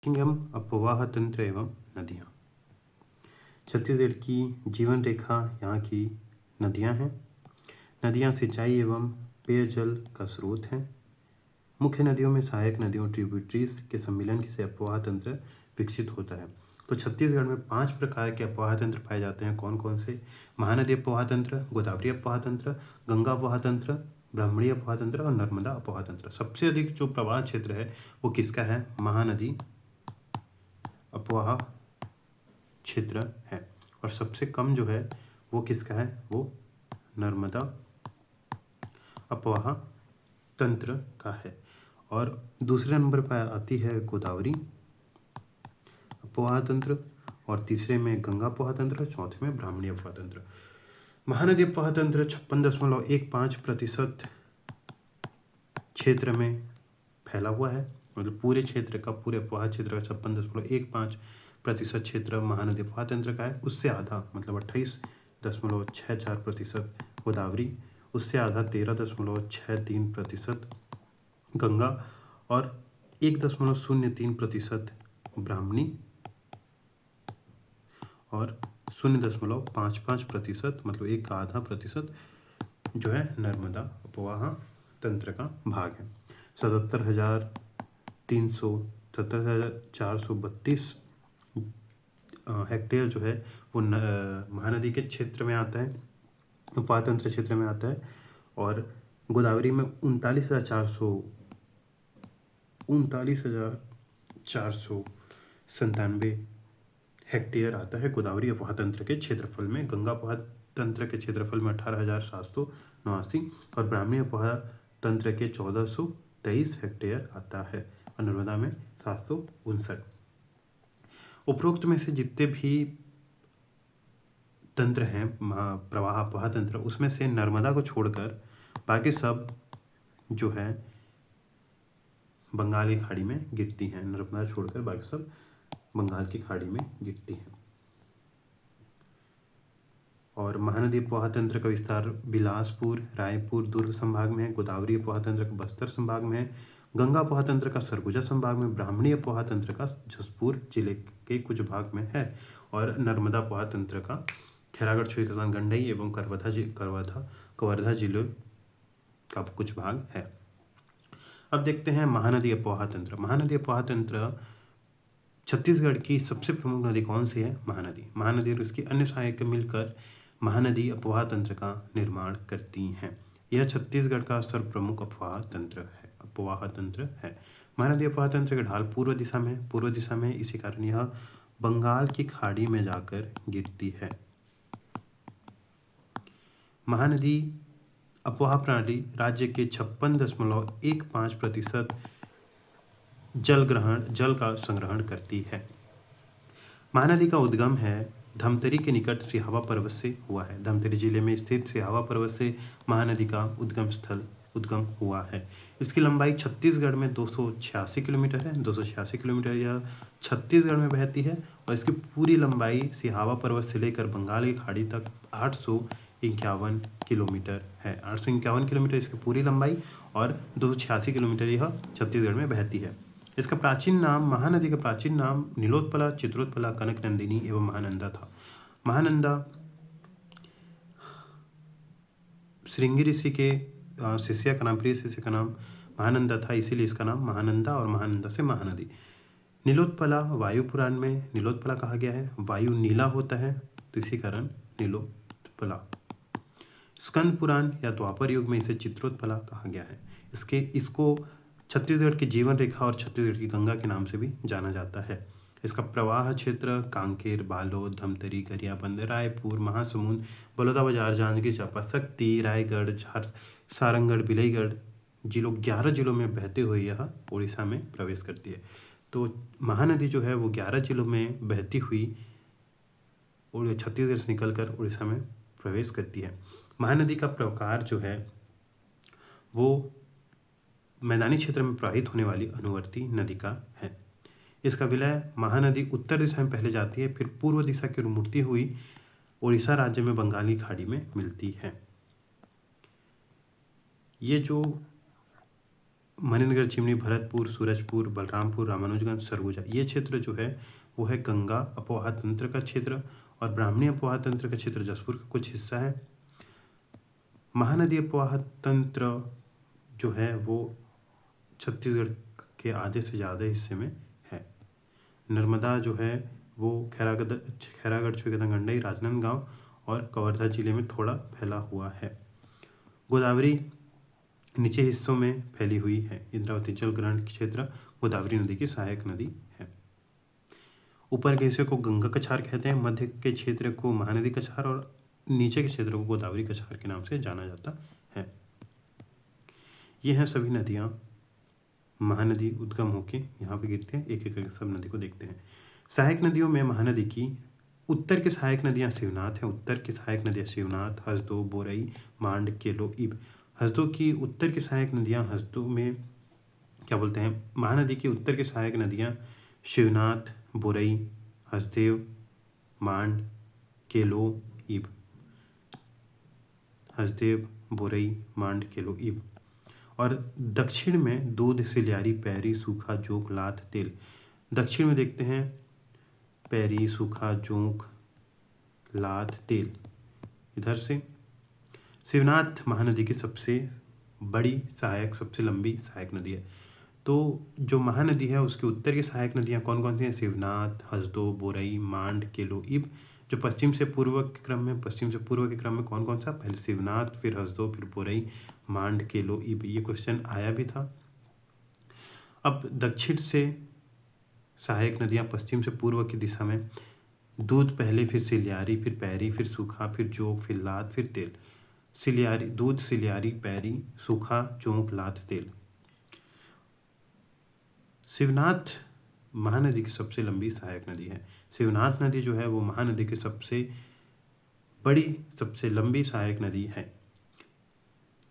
हम अपवाह तंत्र एवं नदियाँ। छत्तीसगढ़ की जीवन रेखा यहाँ की नदियाँ हैं। नदियाँ सिंचाई एवं पेयजल का स्रोत हैं। मुख्य नदियों में सहायक नदियों ट्रिब्यूटरीज के सम्मिलन से अपवाह तंत्र विकसित होता है। तो छत्तीसगढ़ में 5 प्रकार के अपवाह तंत्र पाए जाते हैं। कौन कौन से? महानदी अपवाह तंत्र, गोदावरी अपवाह तंत्र, गंगा अपवाह तंत्र, ब्राह्मणी अपवाह तंत्र और नर्मदा अपवाह तंत्र। सबसे अधिक जो प्रवाह क्षेत्र है वो किसका है? महानदी अपवाह क्षेत्र है। और सबसे कम जो है वो किसका है? वो नर्मदा अपवाह तंत्र का है। और दूसरे नंबर पर आती है गोदावरी अपवाह तंत्र, और तीसरे में गंगा अपवाह तंत्र, चौथे में ब्राह्मणी अपवाह तंत्र। महानदी अपवाह तंत्र 56.15% क्षेत्र में फैला हुआ है। मतलब पूरे क्षेत्र का, पूरे अपवाह क्षेत्र का 56.15% क्षेत्र महानदी अपवाह तंत्र का है। उससे आधा मतलब 28.64% गोदावरी, उससे आधा 13.63% गंगा और 1.03% ब्राह्मणी और 0.55% मतलब 1.5% जो है नर्मदा अपवाह तंत्र का भाग है। 77,432 हेक्टेयर जो है वो महानदी के क्षेत्र में आता है, अपवाह तंत्र क्षेत्र में आता है। और गोदावरी में 39,497 हेक्टेयर आता है गोदावरी अपवाह तंत्र के क्षेत्रफल में। गंगा अपवाह तंत्र के क्षेत्रफल में 18,789 और ब्राह्मणी अपवाह तंत्र के 1423 हेक्टेयर आता है और नर्मदा में 759। उपरोक्त में से जितने भी तंत्र हैं प्रवाह अपवाह तंत्र, उसमें से नर्मदा को छोड़कर बाकी सब जो है बंगाल की खाड़ी में गिरती हैं। नर्मदा छोड़कर बाकी सब बंगाल की खाड़ी में गिरती हैं। और महानदी अपवाह तंत्र का विस्तार बिलासपुर, रायपुर, दुर्ग संभाग में है। गोदावरी अपवाह तंत्र का बस्तर संभाग में है। गंगा अपवाह तंत्र का सरगुजा संभाग में, ब्राह्मणी अपवाह तंत्र का जसपुर जिले के कुछ भाग में है। और नर्मदा अपवाह तंत्र का खैरागढ़, छुईखदान, गंडई एवं कवर्धा जिलों का कुछ भाग है। अब देखते हैं महानदी अपवाह तंत्र। महानदी अपवाह तंत्र छत्तीसगढ़ की सबसे प्रमुख नदी कौन सी है? महानदी और उसकी अन्य सहायक मिलकर महानदी अपवाह तंत्र का निर्माण करती हैं। यह छत्तीसगढ़ का सर्वप्रमुख अपवाह तंत्र है। महानदी अपवाह तंत्र का ढाल पूर्व दिशा में, इसी कारण यह बंगाल की खाड़ी में जाकर गिरती है। महानदी अपवाह प्रणाली राज्य के 56.15% जल का संग्रहण करती है। महानदी का उद्गम है धमतरी के निकट सिहावा पर्वत से हुआ है। धमतरी जिले में स्थित सिहावा पर्वत से महानदी का उद्गम हुआ है। इसकी लंबाई छत्तीसगढ़ में 286 किलोमीटर है। 286 किलोमीटर यह छत्तीसगढ़ में बहती है। और इसकी पूरी लंबाई सिहावा पर्वत से लेकर बंगाल की खाड़ी तक 851 किलोमीटर है। 851 किलोमीटर इसकी पूरी लंबाई और 286 किलोमीटर यह छत्तीसगढ़ में बहती है। इसका प्राचीन नाम, महानदी का प्राचीन नाम नीलोत्पला, चित्रोत्पला, कनकनंदिनी एवं महानंदा था। महानंदा श्रृंगी ऋषि के शिष्य का नाम, प्रिय शिष्य का नाम महानंदा था, इसीलिए इसका नाम महानंदा और महानंदा से महानदी। नीलोत्पला वायु पुराण में नीलोत्पला कहा गया है। वायु नीला होता है तो इसी कारण नीलोत्पला। स्कंद पुराण या द्वापर युग में इसे चित्रोत्पला कहा गया है। इसको छत्तीसगढ़ की जीवन रेखा और छत्तीसगढ़ की गंगा के नाम से भी जाना जाता है। इसका प्रवाह क्षेत्र कांकेर, बालोद, धमतरी, गरियाबंद, रायपुर, महासमुंद, बलौदाबाजार, जांजगीर चांपा, शक्ति, रायगढ़, सारंगढ़, बिलाईगढ़ जिलों 11 जिलों में बहते हुए यह उड़ीसा में प्रवेश करती है। तो महानदी जो है वो 11 जिलों में बहती हुई छत्तीसगढ़ से निकलकर उड़ीसा में प्रवेश करती है। महानदी का प्रकार जो है वो मैदानी क्षेत्र में प्रवाहित होने वाली अनुवर्ती नदी का है। इसका विलय महानदी उत्तर दिशा में पहले जाती है, फिर पूर्व दिशा की ओर मुड़ती हुई उड़ीसा राज्य में बंगाली खाड़ी में मिलती है। ये जो मनेन्द्रगढ़ चिमनी, भरतपुर, सूरजपुर, बलरामपुर, रामानुजगंज, सरगुजा, ये क्षेत्र जो है वो है गंगा अपोहा तंत्र का क्षेत्र, और ब्राह्मणी अपोहा तंत्र का क्षेत्र जसपुर का कुछ हिस्सा है। महानदी अपोहा तंत्र जो है वो छत्तीसगढ़ के आधे से ज़्यादा हिस्से में है। नर्मदा जो है वो खैरागढ़, छुईगंडई, राजनांदगांव और कवर्धा जिले में थोड़ा फैला हुआ है। गोदावरी नीचे हिस्सों में फैली हुई है। इंद्रावती जल ग्रहण क्षेत्र गोदावरी नदी की सहायक नदी है। ऊपर के हिस्से को गंगा कछार कहते हैं, मध्य के क्षेत्र को महानदी कछार और नीचे के क्षेत्र को गोदावरी कछार के नाम से जाना जाता है। ये हैं सभी नदियाँ। महानदी उद्गम होके यहाँ पे गिरते हैं। एक एक करके सब नदी को देखते हैं। सहायक नदियों में महानदी की उत्तर की सहायक नदियाँ शिवनाथ हैं। उत्तर की सहायक नदियाँ शिवनाथ, हसदो, बोरई, मांड, केलो, इब। हसदो की उत्तर की सहायक नदियाँ, हसदो में क्या बोलते हैं, महानदी की उत्तर की सहायक नदियाँ शिवनाथ, बोरई, हसदेव, मांड, केलो, इब। हसदेव, बोरई, मांड, केलो, इब। और दक्षिण में दूध, सिलियारी, पैरी, सूखा, जोंक, लात, तेल। दक्षिण में देखते हैं पैरी, सूखा, जोंक, लात, तेल। इधर से शिवनाथ महानदी की सबसे बड़ी सहायक, सबसे लंबी सहायक नदी है। तो जो महानदी है उसके उत्तर की सहायक नदियाँ कौन कौन सी हैं? शिवनाथ, हसदो, बोरई, मांड, केलो, इब। जो पश्चिम से पूर्व के क्रम में कौन कौन सा? पहले शिवनाथ, फिर हसदो, फिर बोरई, मांड, केलो, इब। ये क्वेश्चन आया भी था। अब दक्षिण से सहायक नदियाँ पश्चिम से पूर्व की दिशा में दूध पहले, फिर सिलियारी, फिर पैरी, फिर सूखा, फिर जोंक, फिर लात, फिर तेल। सिलियारी, दूध, सिलियारी, पैरी, सूखा, जोंक, लात, तेल। शिवनाथ महानदी की सबसे लंबी सहायक नदी है। शिवनाथ नदी जो है वो महानदी की सबसे बड़ी, सबसे लंबी सहायक नदी है।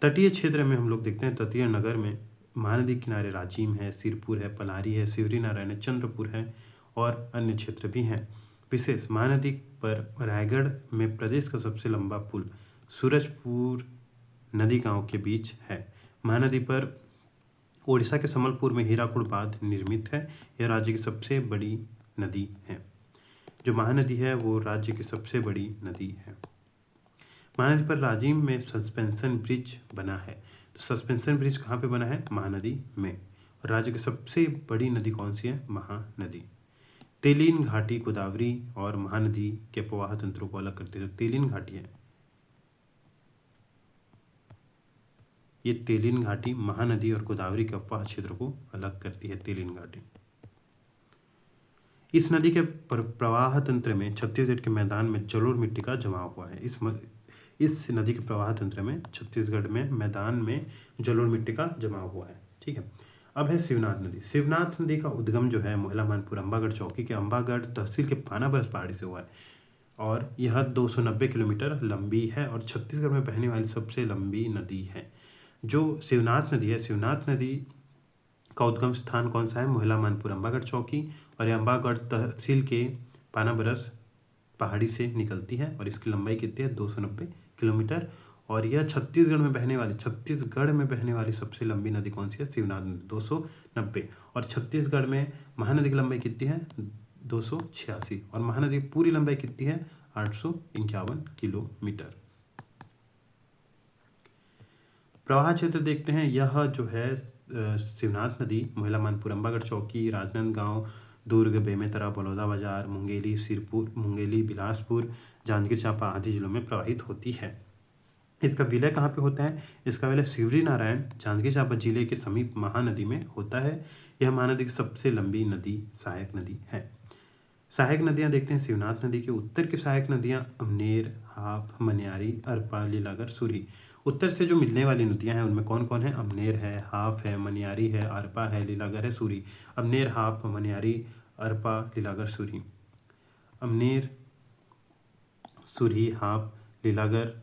तटीय क्षेत्र में हम लोग देखते हैं, तटीय नगर में महानदी किनारे राजिम है, सिरपुर है, पलारी है, सिवरी नारायण है, चंद्रपुर है और अन्य क्षेत्र भी हैं। विशेष महानदी पर रायगढ़ में प्रदेश का सबसे लंबा पुल सूरजपुर नदी गांव के बीच है। महानदी पर ओडिशा के संबलपुर में हीराकुड बांध निर्मित है। यह राज्य की सबसे बड़ी नदी है। जो महानदी है वो राज्य की सबसे बड़ी नदी है। महानदी पर राजिम में सस्पेंशन ब्रिज बना है। तो सस्पेंशन ब्रिज कहाँ पे बना है? महानदी में। और राज्य की सबसे बड़ी नदी कौन सी है? महानदी। तेलीन घाटी गोदावरी और महानदी के प्रवाह तंत्रों को अलग करती है। तेलीन घाटी है, ये तेलीन घाटी महानदी और गोदावरी के अफवाह क्षेत्र को अलग करती है। तेलीन घाटी इस नदी के प्रवाह तंत्र में छत्तीसगढ़ के मैदान में जलोढ़ मिट्टी का जमाव हुआ है। इस नदी के प्रवाह तंत्र में छत्तीसगढ़ में मैदान में जलोढ़ मिट्टी का जमाव हुआ है। ठीक है। अब है शिवनाथ नदी। शिवनाथ नदी का उद्गम जो है मोहला मानपुर अंबागढ़ चौकी के अंबागढ़ तहसील के पानाबरस पहाड़ी से हुआ है और यह 290 किलोमीटर लंबी है और छत्तीसगढ़ में बहने वाली सबसे लंबी नदी है। जो शिवनाथ नदी है, शिवनाथ नदी का उद्गम स्थान कौन सा है? मोहला मानपुर अंबागढ़ चौकी, और यह अंबागढ़ तहसील के पानाबरस पहाड़ी से निकलती है और इसकी लंबाई कितनी है? 290 किलोमीटर। और यह छत्तीसगढ़ में बहने वाली सबसे लंबी नदी कौन सी है? शिवनाथ नदी, 290। और छत्तीसगढ़ में महानदी की लंबाई कितनी है? 286। और महानदी की पूरी लंबाई कितनी है? 851 किलोमीटर। प्रवाह क्षेत्र देखते हैं। यह जो है शिवनाथ नदी मोहला मानपुर अंबागढ़ चौकी, राजनांदगांव, दुर्ग, बेमेतरा, बलौदाबाजार, मुंगेली, सिरपुर, मुंगेली, बिलासपुर, जांजगीर चांपा आदि जिलों में प्रवाहित होती है। इसका विलय कहाँ पे होता है? इसका विलय सिवरी नारायण जांजगीर चांपा जिले के समीप महानदी में होता है। यह महानदी की सबसे लंबी नदी, सहायक नदी है। सहायक नदियाँ देखते हैं। शिवनाथ नदी के उत्तर की सहायक नदियाँ अमनेर, हाप, मनियारी, अरपा, लीलागर, सूरी। उत्तर से जो मिलने वाली नदियाँ हैं उनमें कौन कौन है? अमनेर है, हाफ है, मनियारी है, अरपा है, लीलागर है, सूरी। अमनेर, हाप, मनियारी, अरपा, लीलागर, सूरी। अमनेर, सूरी, हाप, लीलागर,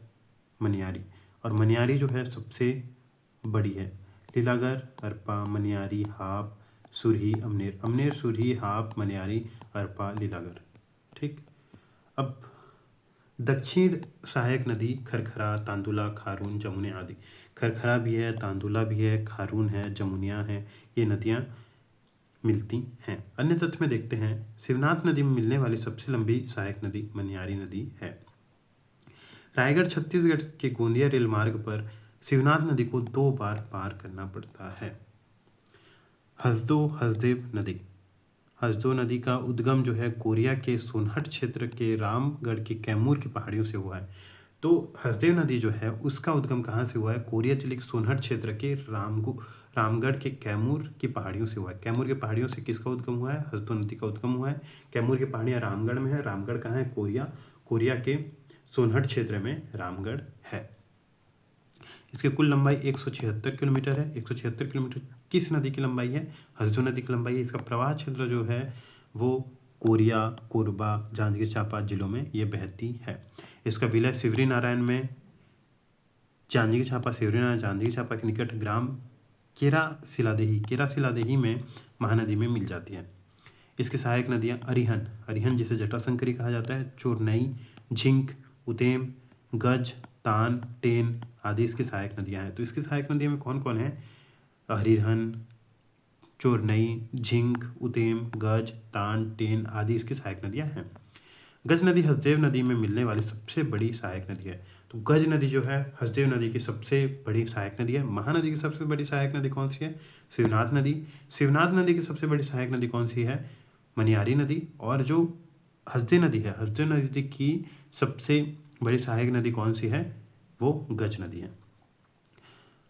मनियारी। और मनियारी जो है सबसे बड़ी है। लीलागर, अरपा, मनियारी, हाप, सुरही, अमनेर। अमनेर, सुरही, हाप, मनियारी, अरपा, लीलागर। ठीक। अब दक्षिण सहायक नदी खरखरा, तांदुला, खारून, जमुनिया आदि। खरखरा भी है, तांदुला भी है, खारून है, जमुनिया है, ये नदियाँ मिलती हैं। अन्य तथ्य में देखते हैं, शिवनाथ नदी में मिलने वाली सबसे लंबी सहायक नदी मनियारी नदी है। रायगढ़ छत्तीसगढ़ के गोंदिया रेल मार्ग पर शिवनाथ नदी को 2 बार पार करना पड़ता है। हसदो हसदेव नदी। हसदो नदी का उद्गम जो है कोरिया के सोनहट क्षेत्र के रामगढ़ की कैमूर की पहाड़ियों से हुआ है। तो हसदेव नदी जो है उसका उद्गम कहाँ से हुआ है? कोरिया जिले के सोनहट क्षेत्र के रामगढ़ के कैमूर की पहाड़ियों से हुआ है। कैमूर की पहाड़ियों से किसका उद्गम हुआ है? हसदो नदी का उद्गम हुआ है। कैमूर की पहाड़ियाँ रामगढ़ में है। रामगढ़ कहाँ है? कोरिया के सोनहट क्षेत्र में रामगढ़ है। इसकी कुल लंबाई 176 किलोमीटर है। 176 किलोमीटर किस नदी की लंबाई है? हसदो नदी की लंबाई है। इसका प्रवाह क्षेत्र जो है वो कोरिया, कोरबा, जांजगीर चांपा जिलों में ये बहती है। इसका विलय सिवरी नारायण में जांजगीर चांपा के निकट ग्राम केरा सिलादेही में महानदी में मिल जाती है। इसकी सहायक नदियाँ अरिहन जिसे जटाशंकरी कहा जाता है, चोरनई, झिंक, उतेम, गज, तान, टेन आदि इसकी सहायक नदियाँ हैं। तो इसकी सहायक नदियों में कौन कौन है? हरिहन, चोरनई, झिंक, उतेम, गज, तान, टेन आदि इसकी सहायक नदियाँ हैं। गज नदी हसदेव नदी में मिलने वाली सबसे बड़ी सहायक नदी है। तो गज नदी जो है हसदेव नदी की सबसे बड़ी सहायक नदी है। महानदी की सबसे बड़ी सहायक नदी कौन सी है? शिवनाथ नदी। शिवनाथ नदी की सबसे बड़ी सहायक नदी कौन सी है? मनियारी नदी। और जो हसदेव नदी है, हसदेव नदी की सबसे बड़ी सहायक नदी कौन सी है? वो गज नदी है।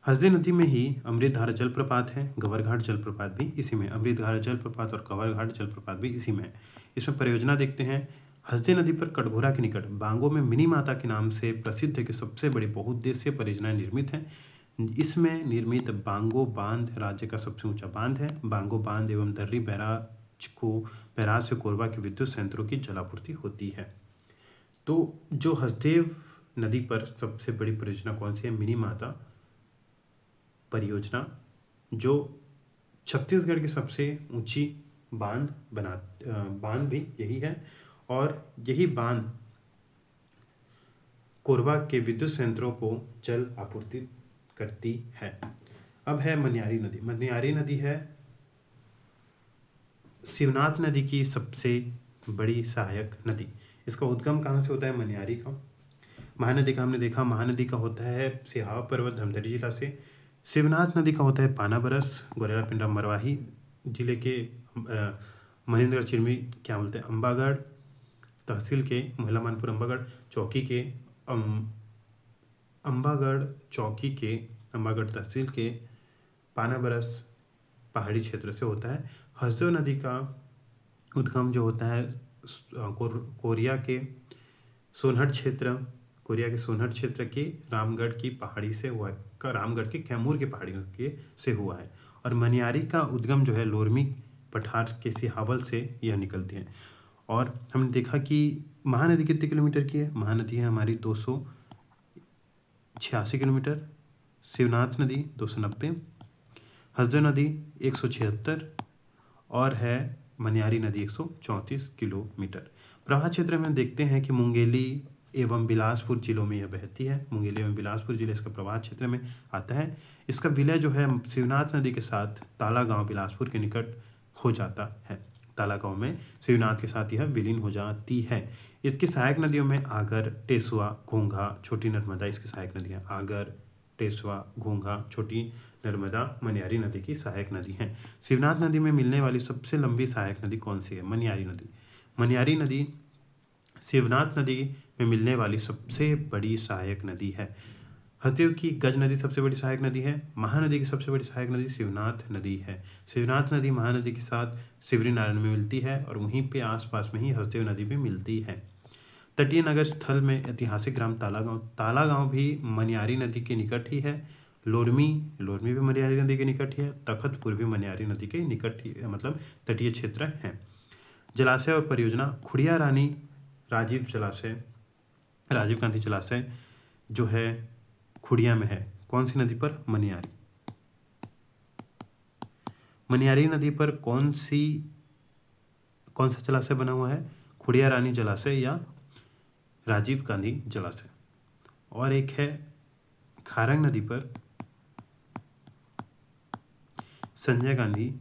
हसदेव नदी में ही अमृतधारा जलप्रपात है, गवरघाट जलप्रपात भी इसी में। अमृतधारा जलप्रपात और गवरघाट जलप्रपात भी इसी में है। इसमें परियोजना देखते हैं। हसदेव नदी पर कटघोरा के निकट बांगो में मिनी माता के नाम से प्रसिद्ध है कि सबसे बड़ी बहुउद्देशीय परियोजना निर्मित है। इसमें निर्मित बांगो बांध राज्य का सबसे ऊंचा बांध है। बांगो बांध एवं दर्री बैराज से कोरबा के विद्युत संयंत्रों की जलापूर्ति होती है। तो जो हसदेव नदी पर सबसे बड़ी परियोजना कौन सी है? मिनी माता परियोजना, जो छत्तीसगढ़ की सबसे ऊंची बांध भी यही है। और यही बांध कोरबा के विद्युत संयंत्रों को जल आपूर्ति करती है। अब है मनियारी नदी। मनियारी नदी है शिवनाथ नदी की सबसे बड़ी सहायक नदी। इसका उद्गम कहाँ से होता है? मनियारी का। महानदी का हमने देखा, महानदी का होता है सिहावा पर्वत धमतरी जिला से। शिवनाथ नदी का होता है पानाबरस, गोरेला पिंडा, मरवाही जिले के महेंद्रगढ़ चिरमी अम्बागढ़ तहसील के महिला मानपुर अम्बागढ़ चौकी के अम्बागढ़ तहसील के पानाबरस पहाड़ी क्षेत्र से होता है। हसदेव नदी का उद्गम जो होता है कोरिया के सोनहट क्षेत्र के रामगढ़ की पहाड़ी से हुआ है, रामगढ़ के कैमूर की पहाड़ियों के से हुआ है। और मनियारी का उद्गम जो है लोरमी पठार के सिहावल से यह निकलती है। और हमने देखा कि महानदी कितने किलोमीटर की है? महानदी है हमारी 286 किलोमीटर, शिवनाथ नदी 290, हसदेव नदी 176 और है मनियारी नदी 134 किलोमीटर। प्रवाह क्षेत्र में देखते हैं कि मुंगेली एवं बिलासपुर जिलों में यह बहती है। मुंगेली एवं बिलासपुर जिले इसका प्रवाह क्षेत्र में आता है। इसका विलय जो है शिवनाथ नदी के साथ ताला गांव बिलासपुर के निकट हो जाता है। ताला गांव में शिवनाथ के साथ यह विलीन हो जाती है। इसकी सहायक नदियों में आगर, टेसुआ, घोंघा, छोटी नर्मदा इसकी सहायक नदियाँ। आगर, टेसुआ, घोंघा, छोटी नर्मदा मनियारी नदी की सहायक नदी हैं। शिवनाथ नदी में मिलने वाली सबसे लंबी सहायक नदी कौन सी है? मनियारी नदी। मनियारी नदी शिवनाथ नदी में मिलने वाली सबसे बड़ी सहायक नदी है। हसदेव की गज नदी सबसे बड़ी सहायक नदी है। महानदी की सबसे बड़ी सहायक नदी शिवनाथ नदी है। शिवनाथ नदी महानदी के साथ सिवरी नारायण में मिलती है और वहीं पे आसपास में ही हसदेव नदी भी मिलती है। तटीय नगर स्थल में ऐतिहासिक ग्राम तालागांव भी मनियारी नदी के निकट ही है। लोरमी भी मनियारी नदी के निकट ही है। तखतपुर भी मनियारी नदी के निकट ही मतलब तटीय क्षेत्र है। जलाशय और परियोजना खुड़िया रानी राजीव गांधी जलाशय जो है खुड़िया में है। कौन सी नदी पर? मनियारी। मनियारी नदी पर कौन सा जलाशय बना हुआ है? खुड़िया रानी जलाशय या राजीव गांधी जलाशय। और एक है खारंग नदी पर संजय गांधी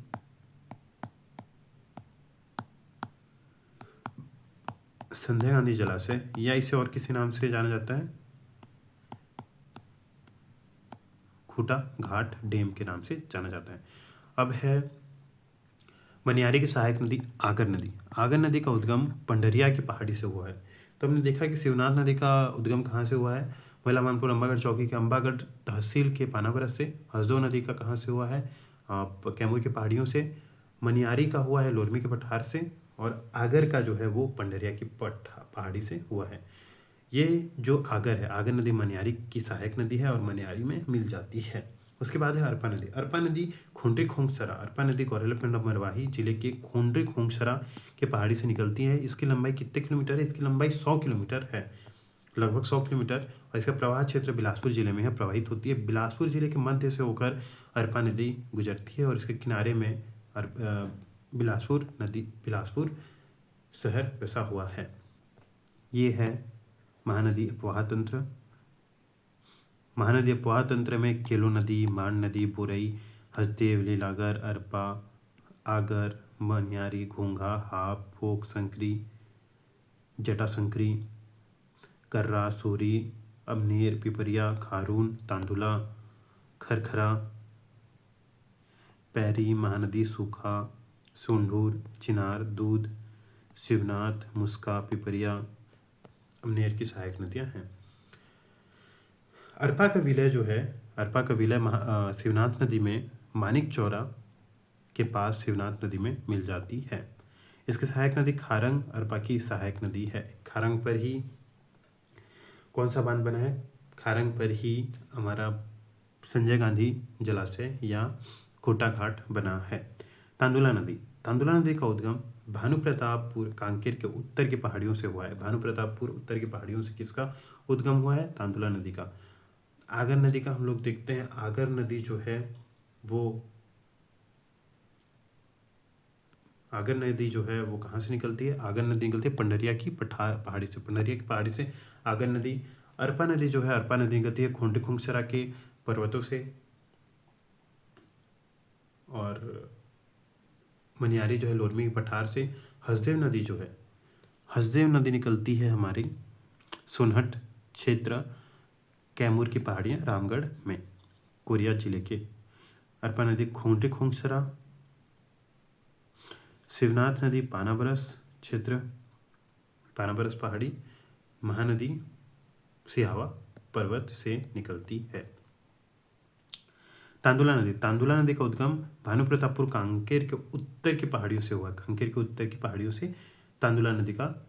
जलाशय, या इसे और किसी नाम से जाना जाता है, खूटा घाट डैम के नाम से जाना जाता है। अब है मनियारी की सहायक नदी आगर नदी। आगर नदी का उद्गम पंडरिया की पहाड़ी से हुआ है। तो हमने देखा कि शिवनाथ नदी का उद्गम कहाँ से हुआ है, महिला मानपुर अंबागढ़ चौकी के अंबागढ़ तहसील के पानाबरस से। हसदो नदी का कहाँ से हुआ है, कैमूर की पहाड़ियों से। मनियारी का हुआ है लोरमी के पठार से, और आगर का जो है वो पंडरिया की पहाड़ी से हुआ है। ये जो आगर है, आगर नदी मनियारी की सहायक नदी है और मनियारी में मिल जाती है। उसके बाद है अरपा नदी। अरपा नदी खोंडरी खोंगसरा, अरपा नदी गौरेला मरवाही जिले के खोंडरी खोंगसरा के पहाड़ी से निकलती है। इसकी लंबाई कितने किलोमीटर है, इसकी लंबाई 100 किलोमीटर है, लगभग 100 किलोमीटर। और इसका प्रवाह क्षेत्र बिलासपुर जिले में है, प्रवाहित होती है। बिलासपुर जिले के मध्य से होकर अरपा नदी गुजरती है और इसके किनारे में बिलासपुर शहर बसा हुआ है। ये है महानदी अपवाह तंत्र। महानदी अपवाह तंत्र में केलो नदी, मान नदी, बुरई, हसदेव, लीलागर, अरपा, आगर, मनियारी, घोंघा, हाप, फोक, संकरी, जटाशंकरी, कर्रा, सूरी, अमनेर, पिपरिया, खारून, तांदुला, खरखरा, पैरी, महानदी, सूखा, सोंढूर, चिनार, दूध, शिवनाथ, मुस्का, पिपरिया, अमनेर की सहायक नदियां हैं। अरपा का विलय जो है, अरपा का विलय शिवनाथ नदी में मानिक चौरा के पास शिवनाथ नदी में मिल जाती है। इसकी सहायक नदी खारंग अरपा की सहायक नदी है। खारंग पर ही कौन सा बांध बना है, खारंग पर ही हमारा संजय गांधी जलाशय या कोटा घाट बना है। तांदुला नदी, तांदुला नदी का उद्गम भानु प्रतापपुर कांकेर के उत्तर की पहाड़ियों से हुआ है। भानु प्रतापपुर उत्तर की पहाड़ियों से किसका उद्गम हुआ है, तांदुला नदी का। आगर नदी का हम लोग देखते हैं, आगर नदी जो है वो कहाँ से निकलती है, आगर नदी निकलती है पंडरिया की पहाड़ी से, पंडरिया की पहाड़ी से आगर नदी। अरपा नदी जो है, अरपा नदी निकलती है खोंडी खुंगसरा के पर्वतों से, और मनियारी जो है लोरमी के पठार से। हसदेव नदी जो है, हसदेव नदी निकलती है हमारी सोनहट क्षेत्र, कैमूर की पहाड़ियाँ, रामगढ़ में, कोरिया जिले के। अरपा नदी खोंडी खोंगसरा, शिवनाथ नदी पानाबरस क्षेत्र, पानाबरस पहाड़ी, महानदी सिहावा पर्वत से निकलती है। तांदुला नदी, तांदुला नदी का उद्गम भानु प्रतापपुर कांकेर के उत्तर की पहाड़ियों से हुआ है। कांकेर के उत्तर की पहाड़ियों से तांदुला नदी का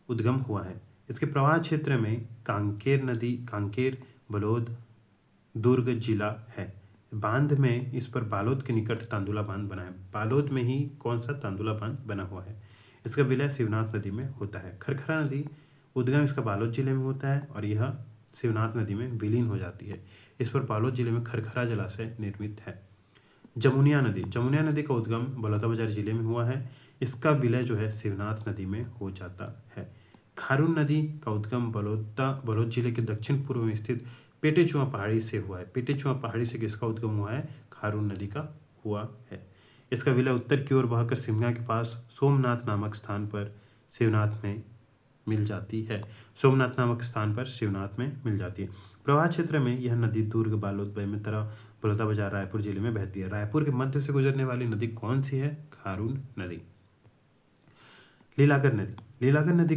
उद्गम हुआ है। इसके प्रवाह क्षेत्र में कांकेर नदी, कांकेर, बलौद, दुर्ग जिला है। बांध में इस पर बालोद के निकट तांदुला बांध बना है। बालोद में ही कौन सा तांदुला बांध बना हुआ है। इसका विलय शिवनाथ नदी में होता है। खरखरा नदी उद्गम इसका बालोद जिले में होता है और यह शिवनाथ नदी में विलीन हो जाती है। इस पर बालोद जिले में खरखरा जलाशय निर्मित है। जमुनिया नदी, जमुनिया नदी का उद्गम बलौदाबाजार जिले में हुआ है। इसका विलय जो है शिवनाथ नदी में हो जाता है। खारून नदी का उद्गम बलौद जिले के दक्षिण पूर्व में स्थित पेटेचुआ पहाड़ी से हुआ है। पेटेचुआ पहाड़ी से किसका उद्गम हुआ है, खारून नदी का हुआ है। इसका विलय उत्तर की ओर बहकर सिमगा के पास सोमनाथ नामक स्थान पर शिवनाथ में मिल जाती है। सोमनाथ नामक स्थान पर शिवनाथ में मिल जाती है। प्रवाह क्षेत्र में यह नदी दुर्ग, बालोद, बेमेतरा, बलौदाबाजार, रायपुर जिले में बहती है। रायपुर के मध्य से गुजरने वाली नदी कौन सी है, खारून नदी। लीलागर नदी, लीलागर नदी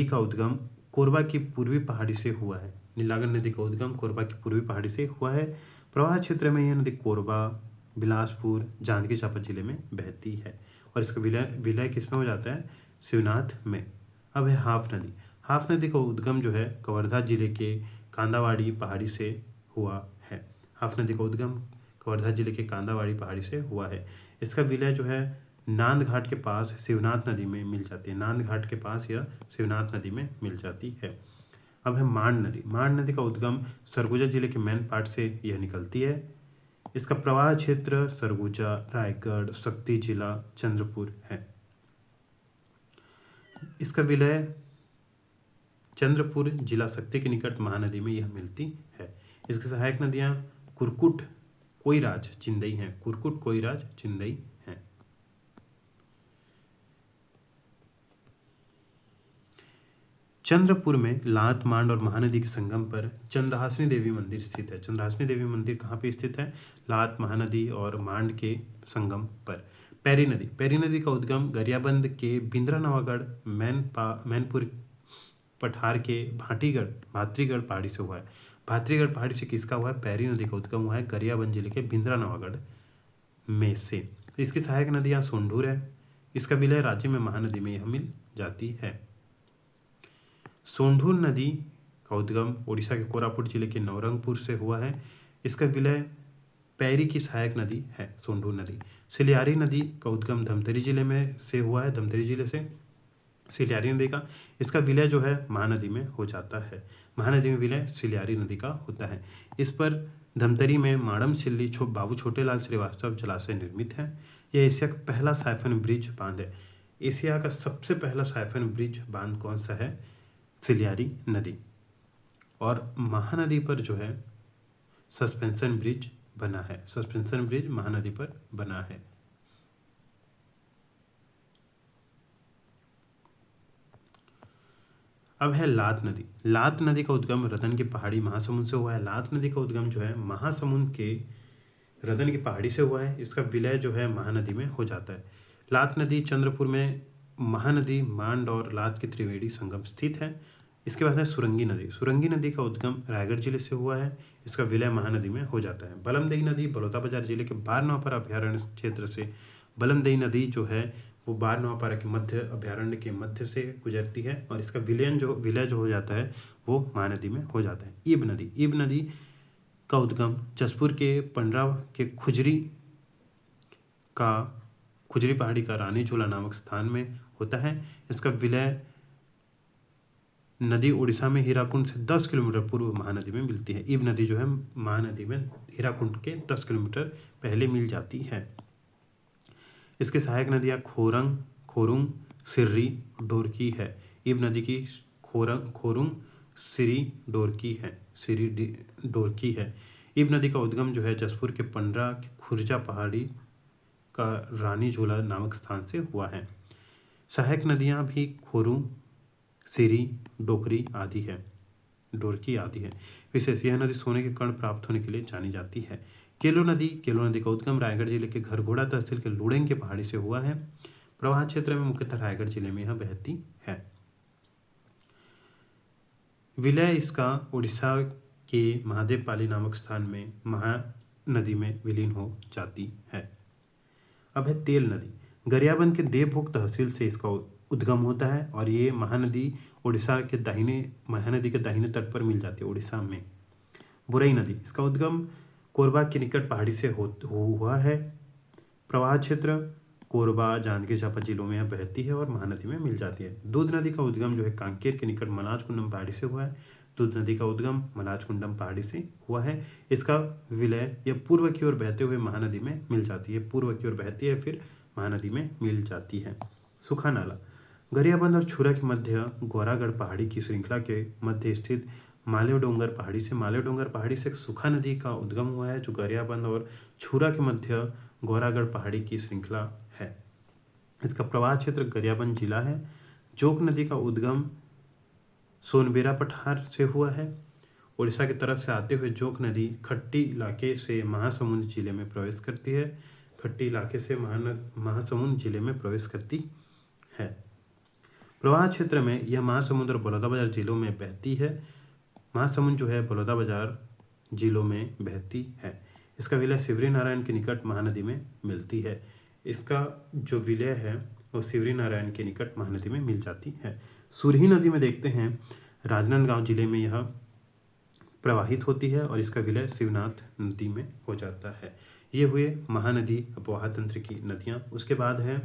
का उद्गम कोरबा की पूर्वी पहाड़ी से हुआ है। लीलागर नदी का उद्गम कोरबा की पूर्वी पहाड़ी से हुआ है। प्रवाह क्षेत्र में यह नदी कोरबा, बिलासपुर, जांजगीर चांपा जिले में बहती है और इसका विलय किसमें हो जाता है, शिवनाथ में। अब है हाफ नदी। हाफ नदी का उद्गम जो है कवर्धा जिले के कांदावाड़ी पहाड़ी से हुआ है। हाफ नदी का उद्गम कवर्धा जिले के कांदावाड़ी पहाड़ी से हुआ है। इसका विलय जो है नांद घाट के पास शिवनाथ नदी में मिल जाती है। नांद घाट के पास यह शिवनाथ नदी में मिल जाती है। अब है मांड नदी। मांड नदी का उद्गम सरगुजा जिले के मैनपाट से यह निकलती है। इसका प्रवाह क्षेत्र सरगुजा, रायगढ़, शक्ति जिला, चंद्रपुर है। इसका विलय चंद्रपुर जिला शक्ति के निकट महानदी में यह मिलती है। इसकी सहायक नदियां कुरकुट, कोयराज, चिंदई हैं। कुरकुट, कोयराज, चिंदई हैं। चंद्रपुर में लात, मांड और महानदी के संगम पर चंद्रहासिनी देवी मंदिर स्थित है। चंद्रहासिनी देवी मंदिर कहाँ पे स्थित है? लात, महानदी और मांड के संगम पर। पैरी नदी, पैरी नदी का उद्गम गरियाबंद के बिंद्रा नवागढ़, मैनपुर पठार के भातरीगढ़ पहाड़ी से हुआ है। भातरीगढ़ पहाड़ी से किसका हुआ है? पैरी नदी का उद्गम हुआ है गरियाबंद जिले के बिंद्रा नवागढ़ में से। इसकी सहायक नदियाँ सोंढूर है। इसका विलय राज्य में महानदी में यह मिल जाती है। सोंढूर नदी का उद्गम ओडिशा के कोरापुट जिले के नवरंगपुर से हुआ है। इसका विलय पैरी की सहायक नदी है सोंढूर नदी। सिलियारी नदी का उद्गम धमतरी जिले में से हुआ है। धमतरी जिले से सिलियारी नदी का, इसका विलय जो है महानदी में हो जाता है। महानदी में विलय सिलियारी नदी का होता है। इस पर धमतरी में माड़म सिल्ली बाबू छोटेलाल श्रीवास्तव जलाशय निर्मित है। यह एशिया का पहला साइफन ब्रिज बांध है। एशिया का सबसे पहला साइफन ब्रिज बांध कौन सा है? सिलियारी नदी। और महानदी पर जो है सस्पेंशन ब्रिज बना है। सस्पेंशन ब्रिज महानदी पर बना है। अब है लात नदी। लात नदी का उद्गम रतन की पहाड़ी महासमुंद से हुआ है। लात नदी का उद्गम जो है महासमुंद के रतन की पहाड़ी से हुआ है। इसका विलय जो है महानदी में हो जाता है। लात नदी चंद्रपुर में महानदी, मांड और लात के त्रिवेणी संगम स्थित है। इसके बाद है सुरंगी नदी। सुरंगी नदी का उद्गम रायगढ़ जिले से हुआ है। इसका विलय महानदी में हो जाता है। बलमदई नदी बलौदाबाजार जिले के बारनवापारा अभ्यारण्य क्षेत्र से, बलमदई नदी जो है वो बारनवापारा के मध्य अभ्यारण्य के मध्य से गुजरती है और इसका विलय जो हो जाता है वो महानदी में हो जाता है। ईब नदी, ईब नदी का उद्गम जसपुर के पंडरा के खुजरी पहाड़ी का रानी झूला नामक स्थान में होता है। इसका विलय नदी उड़ीसा में हीराकुंड से 10 किलोमीटर पूर्व महानदी में मिलती है। ईब नदी जो है महानदी में हीराकुंड के 10 किलोमीटर पहले मिल जाती है। इसकी सहायक नदियाँ खोरुंग, सिर्री, डोरकी है। ईब नदी की खोरुंग, डोरकी है। ईब नदी का उद्गम जो है जसपुर के पंडरा के खुर्जा पहाड़ी का रानी झूला नामक स्थान से हुआ है। सहायक नदियाँ भी खोरुंग, सिरी, डोरकी आदि है। विशेष, यह नदी सोने के कण प्राप्त होने के लिए जानी जाती है। केलो नदी का उद्गम रायगढ़ जिले के घरघोड़ा तहसील के लुड़ेंग के पहाड़ी से हुआ है। प्रवाह क्षेत्र में मुख्यतः रायगढ़ जिले में यह बहती है। विलय इसका उड़ीसा के महादेवपाली नामक स्थान में महानदी में विलीन हो जाती है। अब है तेल नदी। गरियाबंद के देवभोग तहसील से इसका उद्गम होता है और ये महानदी के दाहिने तट पर मिल जाती है उड़ीसा में। बुरई नदी, इसका उद्गम कोरबा के निकट पहाड़ी से हुआ है। प्रवाह क्षेत्र कोरबा, जांजगीर चांपा जिलों में यह बहती है और महानदी में मिल जाती है। दूध नदी का उद्गम जो है कांकेर के निकट मलाजकुंडम पहाड़ी से हुआ है। दूध नदी का उद्गम मलाजकुंडम पहाड़ी से हुआ है। इसका विलय यह पूर्व की ओर बहते हुए महानदी में मिल जाती है। पूर्व की ओर बहती है फिर महानदी में मिल जाती है। सूखा नाला, गरियाबंद और छुरा के मध्य गौरागढ़ पहाड़ी की श्रृंखला के मध्य स्थित मालेव डोंगर पहाड़ी से सूखा नदी का उद्गम हुआ है जो गरियाबंद और छुरा के मध्य गौरागढ़ पहाड़ी की श्रृंखला है। इसका प्रवाह क्षेत्र गरियाबंद जिला है। जोक नदी का उद्गम सोनबेरा पठार से हुआ है। उड़ीसा की तरफ से आते हुए जोक नदी खट्टी इलाके से महासमुंद जिले में प्रवेश करती है। महासमुंद जिले में प्रवेश करती है। प्रवाह क्षेत्र में यह महासमुंद और बलौदाबाजार जिलों में बहती है। महासमुंद जो है बलौदाबाजार जिलों में बहती है। इसका विलय सिवरी नारायण के निकट महानदी में मिलती है। इसका जो विलय है वो सिवरी नारायण के निकट महानदी में मिल जाती है। सुरही नदी में देखते हैं राजनांदगांव जिले में यह प्रवाहित होती है और इसका विलय शिवनाथ नदी में हो जाता है। ये हुए महानदी अपवाह तंत्र की नदियाँ। उसके बाद है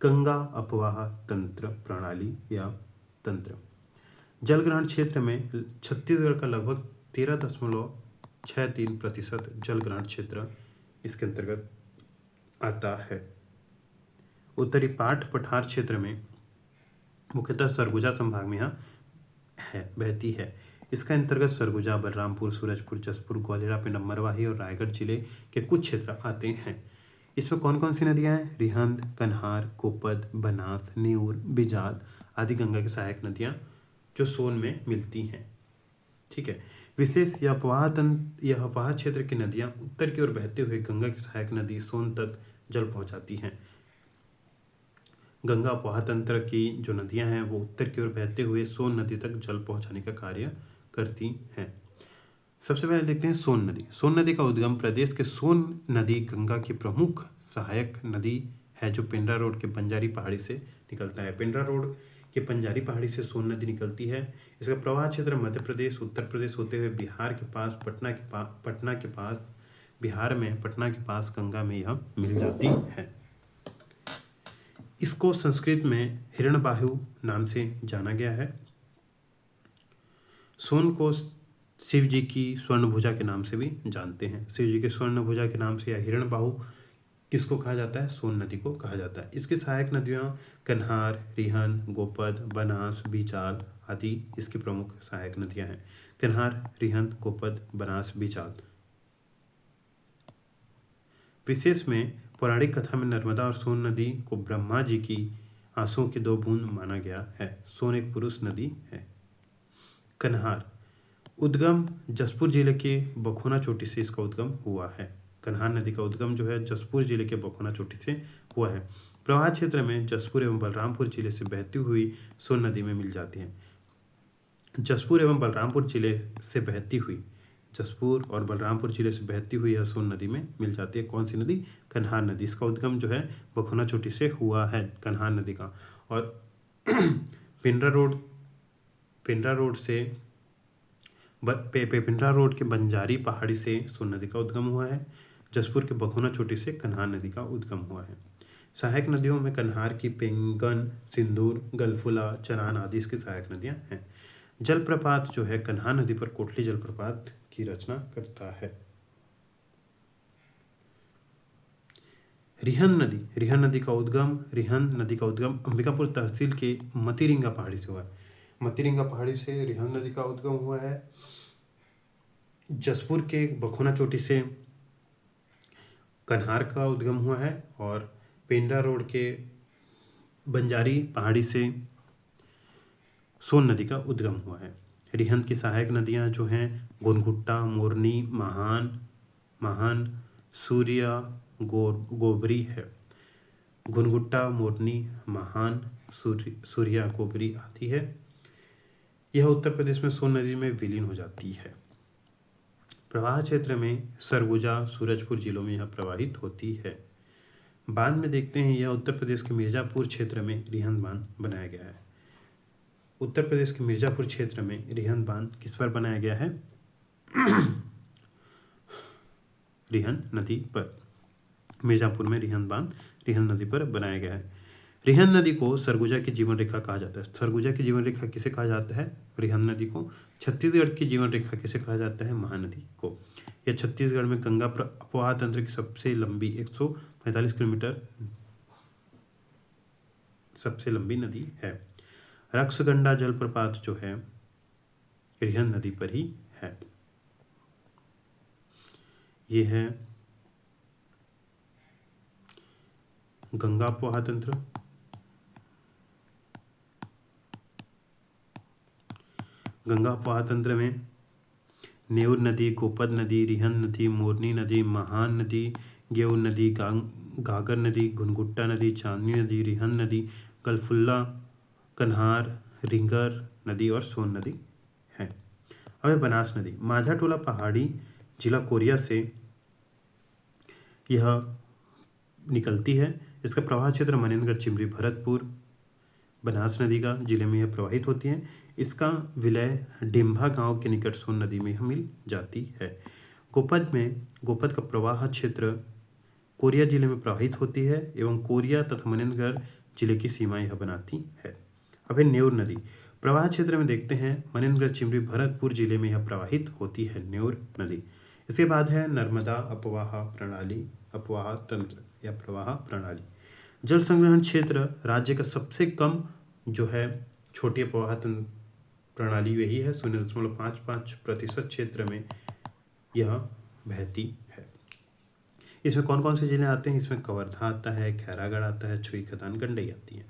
गंगा अपवाह तंत्र प्रणाली या तंत्र। जलग्रहण क्षेत्र में छत्तीसगढ़ का लगभग 13.63% जलग्रहण क्षेत्र इसके अंतर्गत आता है। उत्तरी पाट पठार क्षेत्र में मुख्यतः सरगुजा संभाग में यहाँ बहती है। इसका अंतर्गत सरगुजा, बलरामपुर, सूरजपुर, जसपुर, ग्वालियर, पिंड, मरवाही और रायगढ़ जिले के कुछ क्षेत्र आते हैं। इसमें कौन कौन सी नदियां हैं? रिहंद, कन्हार, कोपद, बनास, न्यूर, बिजाल आदि गंगा की सहायक नदियां जो सोन में मिलती हैं। ठीक है। विशेष यह अपवाह क्षेत्र की नदियां उत्तर की ओर बहते हुए गंगा की सहायक नदी सोन तक जल पहुंचाती हैं। गंगा अपवाह तंत्र की जो नदियां हैं वो उत्तर की ओर बहते हुए सोन नदी तक जल पहुंचाने का कार्य करती हैं। सबसे पहले देखते हैं सोन नदी। सोन नदी का उद्गम प्रदेश के सोन नदी गंगा की प्रमुख सहायक नदी है जो पिंडरा रोड के बंजारी पहाड़ी से निकलता है। पिंडरा रोड के बंजारी पहाड़ी से सोन नदी निकलती है। इसका प्रवाह क्षेत्र मध्य प्रदेश, उत्तर प्रदेश होते हुए बिहार के पास पटना के पास बिहार में पटना के पास गंगा में यह मिल जाती है। इसको संस्कृत में हिरण्यबाहु नाम से जाना गया है। सोन को शिव जी की स्वर्णभुजा के नाम से भी जानते हैं। शिव जी के स्वर्णभुजा के नाम से या हिरण्यबाहु किसको कहा जाता है? सोन नदी को कहा जाता है। इसकी सहायक नदियां कन्हार, रिहन, गोपद, बनास, बीचाल आदि इसकी प्रमुख सहायक नदियां हैं। कन्हार, रिहन, गोपद, बनास, बीचाल। विशेष में पौराणिक कथा में नर्मदा और सोन नदी को ब्रह्मा जी की आंसुओं की 2 बूंद माना गया है। सोन एक पुरुष नदी है। कन्हार उद्गम जसपुर जिले के बखोना चोटी से इसका उद्गम हुआ है। कन्हार नदी का उद्गम जो है जसपुर जिले के बखोना चोटी से हुआ है। प्रवाह क्षेत्र में जसपुर एवं बलरामपुर जिले से बहती हुई सोन नदी में मिल जाती है। जसपुर और बलरामपुर जिले से बहती हुई यह सोन नदी में मिल जाती है। कौन सी नदी? कन्हार नदी। इसका उद्गम जो है बखोना चोटी से हुआ है, कन्हार नदी का। और पिंडरा रोड के बंजारी पहाड़ी से सोन नदी का उद्गम हुआ है। जसपुर के बखोना चोटी से कन्हार नदी का उद्गम हुआ है। सहायक नदियों में कन्हार की पेंगन, सिंदूर, गलफुला, चनान आदि इसकी सहायक नदियां हैं। जलप्रपात जो है कन्हार नदी पर कोटली जलप्रपात की रचना करता है। रिहन नदी का उद्गम अंबिकापुर तहसील के मतीरिंगा पहाड़ी से हुआ है। मतीरिंगा पहाड़ी से रिहन नदी का उद्गम हुआ है। जसपुर के बखोना चोटी से कन्हार का उद्गम हुआ है और पेंड्रा रोड के बंजारी पहाड़ी से सोन नदी का उद्गम हुआ है। रिहंद की सहायक नदियां जो हैं गुनगुट्टा, मोरनी, महान, सूर्या, गोबरी है। गुनगुट्टा, मोरनी, महान, सूर्या, गोबरी आती है। यह उत्तर प्रदेश में सोन नदी में विलीन हो जाती है। प्रवाह क्षेत्र में सरगुजा, सूरजपुर जिलों में यह प्रवाहित होती है। बांध में देखते हैं, यह उत्तर प्रदेश के मिर्जापुर क्षेत्र में रिहंद बांध बनाया गया है। उत्तर प्रदेश के मिर्जापुर क्षेत्र में रिहंद बांध किस पर बनाया गया है? रिहंद नदी पर। मिर्जापुर में रिहंद बांध रिहंद नदी पर बनाया गया है। रिहंद नदी को सरगुजा की जीवन रेखा कहा जाता है। सरगुजा की जीवन रेखा किसे कहा जाता है? रिहंद नदी को। छत्तीसगढ़ की जीवन रेखा किसे कहा जाता है? महानदी को। यह छत्तीसगढ़ में गंगा अपवाह तंत्र की सबसे लंबी 145 किलोमीटर सबसे लंबी नदी है। रक्सगंडा जलप्रपात जो है रिहंद नदी पर ही है। ये है गंगा अपवाह तंत्र। गंगा अपवाह तंत्र में नेउर नदी, गोपद नदी, रिहंद नदी, मोरनी नदी, महान नदी, गेऊ नदी, गागर नदी, घुनघुट्टा नदी, चांदनी नदी, रिहंद नदी, गलफुल्ला, कन्हार, रिंगर नदी और सोन नदी है। अब है बनास नदी। माझाटोला पहाड़ी जिला कोरिया से यह निकलती है। इसका प्रवाह क्षेत्र मनेन्द्रगढ़, चिमरी, भरतपुर, बनास नदी का जिले में यह प्रवाहित होती है। इसका विलय डिम्भा गांव के निकट सोन नदी में मिल जाती है। गोपद का प्रवाह क्षेत्र कोरिया जिले में प्रवाहित होती है एवं कोरिया तथा मनेन्द्रगढ़ जिले की सीमा यह बनाती है। अब है नेउर नदी। प्रवाह क्षेत्र में देखते हैं मनेन्द्रगढ़, चिमरी, भरतपुर जिले में यह प्रवाहित होती है नेउर नदी। इसके बाद है नर्मदा अपवाह तंत्र या प्रवाह प्रणाली। जल संग्रहण क्षेत्र राज्य का सबसे कम जो है छोटी प्रणाली यही है, 0.55% क्षेत्र में यह बहती है। इसमें कौन कौन से जिले आते हैं? इसमें कवर्धा आता है, खैरागढ़ आता है, छुई खदान, गंडई आती है।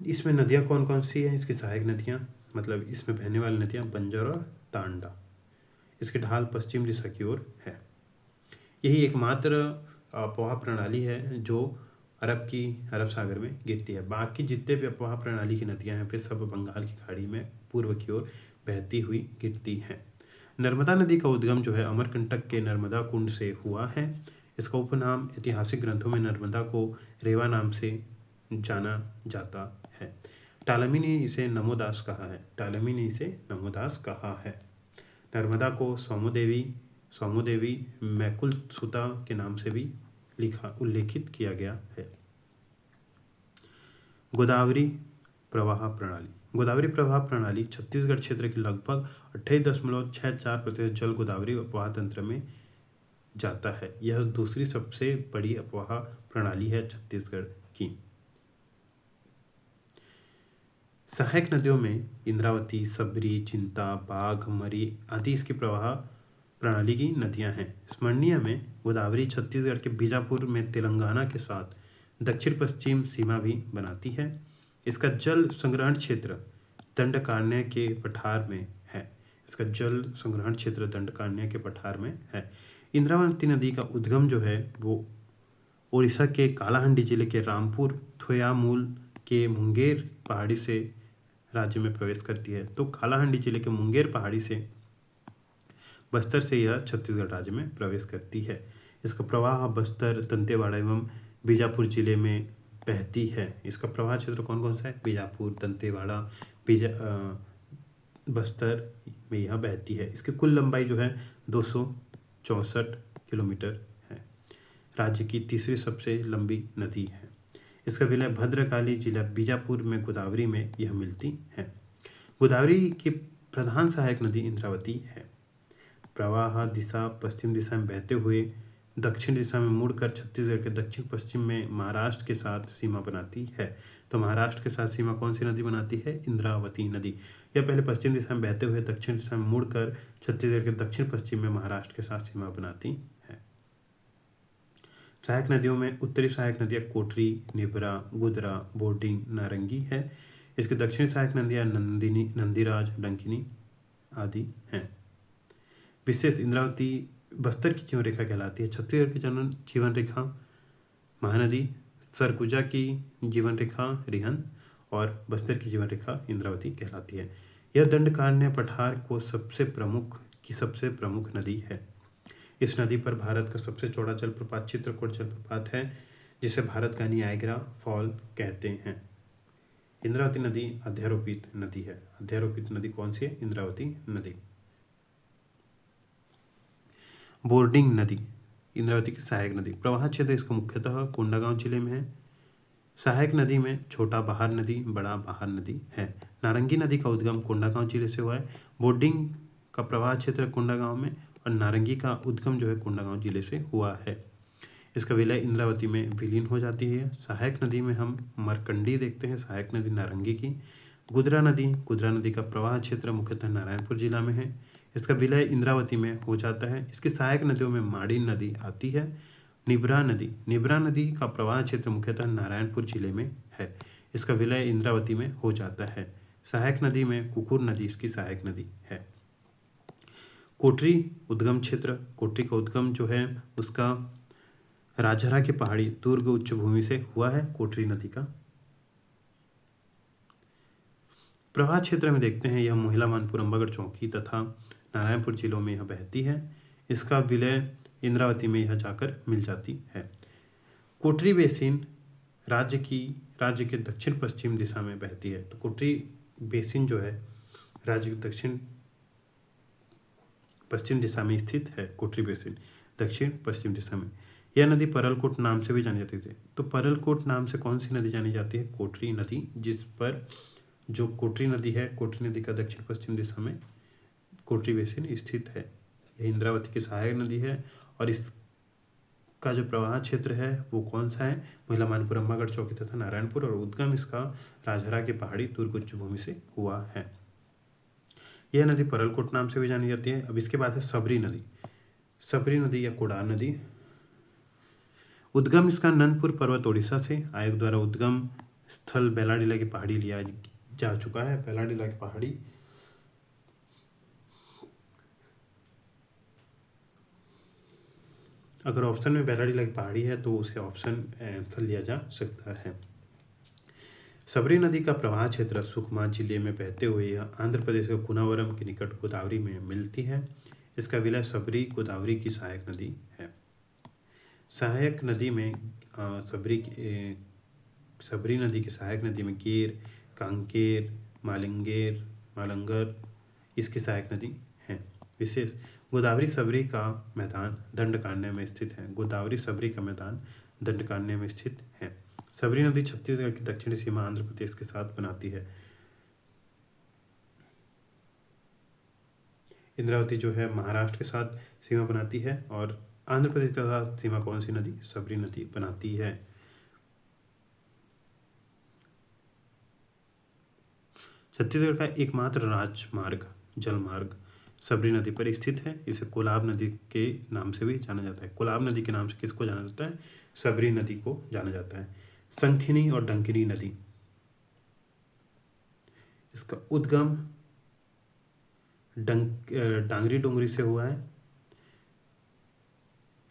इसमें नदियाँ कौन कौन सी हैं? इसकी सहायक नदियाँ, मतलब इसमें बहने वाली नदियाँ बंजर और तांडा। इसकी ढाल पश्चिम दिशा की ओर है। यही एकमात्र अफवाह प्रणाली है जो अरब सागर में गिरती है। बाकी जितने भी अफवाह प्रणाली की नदियाँ हैं वे सब बंगाल की खाड़ी में पूर्व की ओर बहती हुई गिरती हैं। नर्मदा नदी का उद्गम जो है अमरकंटक के नर्मदा कुंड से हुआ है। इसका उपनाम ऐतिहासिक ग्रंथों में नर्मदा को रेवा नाम से जाना जाता है। टालमी ने इसे नमोदास कहा है। नर्मदा को सौमोदेवी मैकुल सुता के नाम से भी उल्लेखित किया गया है। गोदावरी प्रवाह प्रणाली छत्तीसगढ़ क्षेत्र के लगभग 28.64% जल गोदावरी अफवाह तंत्र में जाता है। यह दूसरी सबसे बड़ी अफवाह प्रणाली है छत्तीसगढ़ की। सहायक नदियों में इंद्रावती, सबरी, चिंता, बाघ, मरी आदि इसकी प्रवाह प्रणाली की नदियां हैं। स्मरणीय में गोदावरी छत्तीसगढ़ के बीजापुर में तेलंगाना के साथ दक्षिण पश्चिम सीमा भी बनाती है। इसका जल संग्रहण क्षेत्र दंडकारण्य के पठार में है। इंद्रावती नदी का उद्गम जो है वो उड़ीसा के कालाहांडी जिले के रामपुर थोयामूल के मुंगेर पहाड़ी से राज्य में प्रवेश करती है। तो कालाहांडी जिले के मुंगेर पहाड़ी से बस्तर से यह छत्तीसगढ़ राज्य में प्रवेश करती है। इसका प्रवाह बस्तर, दंतेवाड़ा एवं बीजापुर जिले में बहती है। इसका प्रवाह क्षेत्र कौन कौन सा है? बीजापुर, दंतेवाड़ा, बस्तर में यह बहती है। इसकी कुल लंबाई जो है 264 किलोमीटर है। राज्य की तीसरी सबसे लंबी नदी है। इसका विलय भद्रकाली जिला बीजापुर में गोदावरी में यह मिलती है। गोदावरी की प्रधान सहायक नदी इंद्रावती है। प्रवाह दिशा पश्चिम दिशा में बहते हुए दक्षिण दिशा में मुड़कर छत्तीसगढ़ के दक्षिण पश्चिम में महाराष्ट्र के साथ सीमा बनाती है। तो महाराष्ट्र के साथ सीमा कौन सी नदी बनाती है? इंद्रावती नदी। यह पहले पश्चिम दिशा में बहते हुए दक्षिण दिशा में मुड़कर छत्तीसगढ़ के दक्षिण पश्चिम में महाराष्ट्र के साथ सीमा बनाती है। सहायक नदियों में उत्तरी सहायक नदियाँ कोटरी, निबरा, गुदरा, बोर्डिंग, नारंगी है। इसकी दक्षिणी सहायक नदियाँ नंदिनी, नंदीराज, डंकिनी आदि हैं। विशेष इंद्रावती बस्तर की जीवन रेखा कहलाती है। छत्तीसगढ़ की जीवन रेखा महानदी, सरगुजा की जीवन रेखा रिहन और बस्तर की जीवन रेखा इंद्रावती कहलाती है। यह दंडकारण्य पठार को सबसे प्रमुख नदी है। इस नदी पर भारत का सबसे चौड़ा जलप्रपात चित्रकूट जलप्रपात है, जिसे भारत का नियाग्रा फॉल कहते हैं। इंद्रावती नदी अध्यारोपित नदी है। अध्यारोपित नदी कौन सी है? इंद्रावती नदी। बोर्डिंग नदी इंद्रावती की सहायक नदी। प्रवाह क्षेत्र इसका मुख्यतः कोंडागांव जिले में है। सहायक नदी में छोटा बहार नदी, बड़ा बहार नदी है। नारंगी नदी का उद्गम कोंडागांव जिले से हुआ है। बोर्डिंग का प्रवाह क्षेत्र कोंडागांव में और नारंगी का उद्गम जो है कोंडागांव जिले से हुआ है। इसका विलय इंद्रावती में विलीन हो जाती है। सहायक नदी में हम मरकंडी देखते हैं, सहायक नदी नारंगी की। गुदरा नदी का प्रवाह क्षेत्र मुख्यतः नारायणपुर जिला में है। इसका विलय इंद्रावती में हो जाता है। इसकी सहायक नदियों में माड़ी नदी आती है। निबरा नदी का प्रवाह क्षेत्र मुख्यतः नारायणपुर जिले में है। इसका विलय इंद्रावती में हो जाता है। सहायक नदी में कुकुर नदी इसकी सहायक नदी है। कोटरी उद्गम क्षेत्र, कोटरी का उद्गम जो है उसका राजहरा की पहाड़ी दुर्ग उच्च भूमि से हुआ है। कोटरी नदी का प्रवाह क्षेत्र में देखते हैं, यह मोहिला मानपुर, अंबागढ़ चौकी तथा नारायणपुर जिलों में यह बहती है। इसका विलय इंद्रावती में यह जाकर मिल जाती है। कोटरी बेसिन राज्य के दक्षिण पश्चिम दिशा में बहती है। तो कोटरी बेसिन जो है राज्य के दक्षिण पश्चिम दिशा में स्थित है। कोटरी बेसिन दक्षिण पश्चिम दिशा में। यह नदी परलकोट नाम से भी जानी जाती है। तो परलकोट नाम से कौन सी नदी जानी जाती है? कोटरी नदी, जिस पर जो कोटरी नदी है, कोटरी नदी का दक्षिण पश्चिम दिशा में कोटरी बेसिन स्थित है। यह इंद्रावती की सहायक नदी है और इसका जो प्रवाह क्षेत्र है वो कौन सा है? महिला मानपुर, अंबागढ़ चौकी तथा नारायणपुर, और उद्गम इसका राजहरा की पहाड़ी दुर्ग उच्च भूमि से हुआ है। यह नदी परलकोट नाम से भी जानी जाती है। अब इसके बाद है सबरी नदी। सबरी नदी या कोडार नदी, उद्गम इसका नंदपुर पर्वत ओडिशा से, आयोग द्वारा उद्गम स्थल बेलाडीला की पहाड़ी लिया जा चुका है। बेलाडीला की पहाड़ी अगर ऑप्शन में बेलाडीला की पहाड़ी है तो उसे ऑप्शन आंसर लिया जा सकता है। सबरी नदी का प्रवाह क्षेत्र सुकमा जिले में बहते हुए यह आंध्र प्रदेश के कुनावरम के निकट गोदावरी में मिलती है। इसका विलय सबरी गोदावरी की सहायक नदी है। सहायक नदी में सबरी नदी की सहायक नदी में गेर, कांकेर, मालंगर इसकी सहायक नदी है। विशेष गोदावरी सबरी का मैदान दंडकारण्य में स्थित है। गोदावरी सबरी का मैदान दंडकारण्य में स्थित है। सबरी नदी छत्तीसगढ़ की दक्षिणी सीमा आंध्र प्रदेश के साथ बनाती है। इंद्रावती जो है महाराष्ट्र के साथ सीमा बनाती है, और आंध्र प्रदेश के साथ सीमा कौन सी नदी? सबरी नदी बनाती है। छत्तीसगढ़ का एकमात्र राजमार्ग जलमार्ग सबरी नदी पर स्थित है। इसे कोलाब नदी के नाम से भी जाना जाता है। कोलाब नदी के नाम से किसको जाना जाता है? सबरी नदी को जाना जाता है। संखिनी और डंकिनी नदी, इसका उद्गम डांगरी डोंगरी से हुआ है।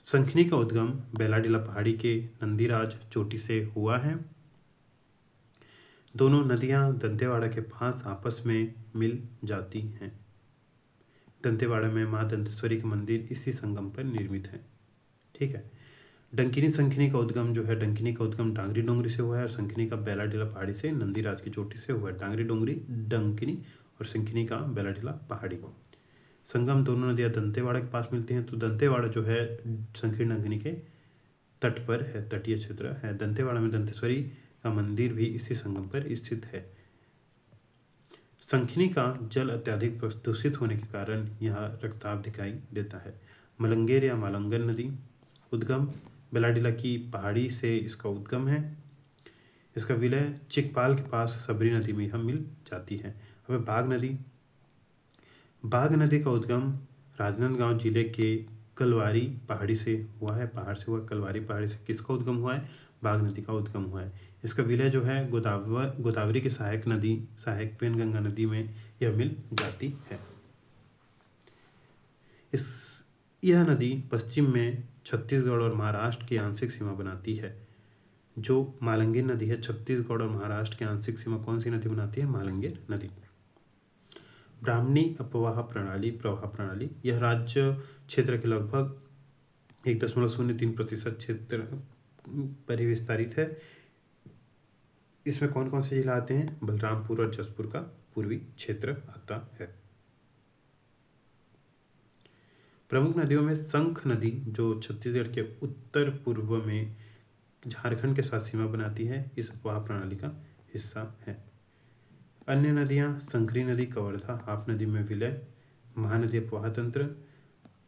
संखिनी का उद्गम बेलाडीला पहाड़ी के नंदीराज चोटी से हुआ है। दोनों नदियां दंतेवाड़ा के पास आपस में मिल जाती हैं। दंतेवाड़ा में मां दंतेश्वरी का मंदिर इसी संगम पर निर्मित है। ठीक है। डंकिनी संखिनी का उद्गम जो है, डंकिनी का उद्गम डांगरी डोंगरी से हुआ है, और संखिनी का बेलाडीला पहाड़ी से नंदीराज की चोटी से हुआ है। डांगरी डोंगरी डंकिनी और संखिनी का बेलाडीला पहाड़ी। संगम दोनों नदियां दंतेवाड़ा के पास मिलती हैं। तो दंतेवाड़ा जो है संखिनी डंकिनी के तट पर है, तटीय क्षेत्र है। दंतेवाड़ा में दंतेश्वरी का मंदिर भी इसी संगम पर स्थित है। संखिनी का जल अत्यधिक प्रदूषित होने के कारण यह रक्ताभ दिखाई देता है। मलंगेर या मालंगन नदी, उद्गम बेलाडीला की पहाड़ी से इसका उद्गम है। इसका विलय चिकपाल के पास सबरी नदी में यह मिल जाती है। अब बाघ नदी। बाघ नदी का उद्गम राजनांदगांव जिले के कलवारी पहाड़ी से हुआ है। पहाड़ से हुआ, कलवारी पहाड़ी से किसका उद्गम हुआ है? बाघ नदी का उद्गम हुआ है। इसका विलय जो है गोदावरी की सहायक नदी, सहायक पेनगंगा नदी में यह मिल जाती है। यह नदी पश्चिम में छत्तीसगढ़ और महाराष्ट्र की आंशिक सीमा बनाती है। जो मालंगीर नदी है, छत्तीसगढ़ और महाराष्ट्र की आंशिक सीमा कौन सी नदी बनाती है? मालंगीर नदी। ब्राह्मणी प्रवाह प्रणाली यह राज्य क्षेत्र के लगभग 1.03% क्षेत्र पर ही विस्तारित है। इसमें कौन कौन से जिला आते हैं? बलरामपुर और जसपुर का पूर्वी क्षेत्र आता है। प्रमुख नदियों में शंख नदी जो छत्तीसगढ़ के उत्तर पूर्व में झारखंड के साथ सीमा बनाती है, इस प्रवाह प्रणाली का हिस्सा है। अन्य नदियां संकरी नदी कवर्धा हाफ नदी में विलय, महानदी प्रवाह तंत्र,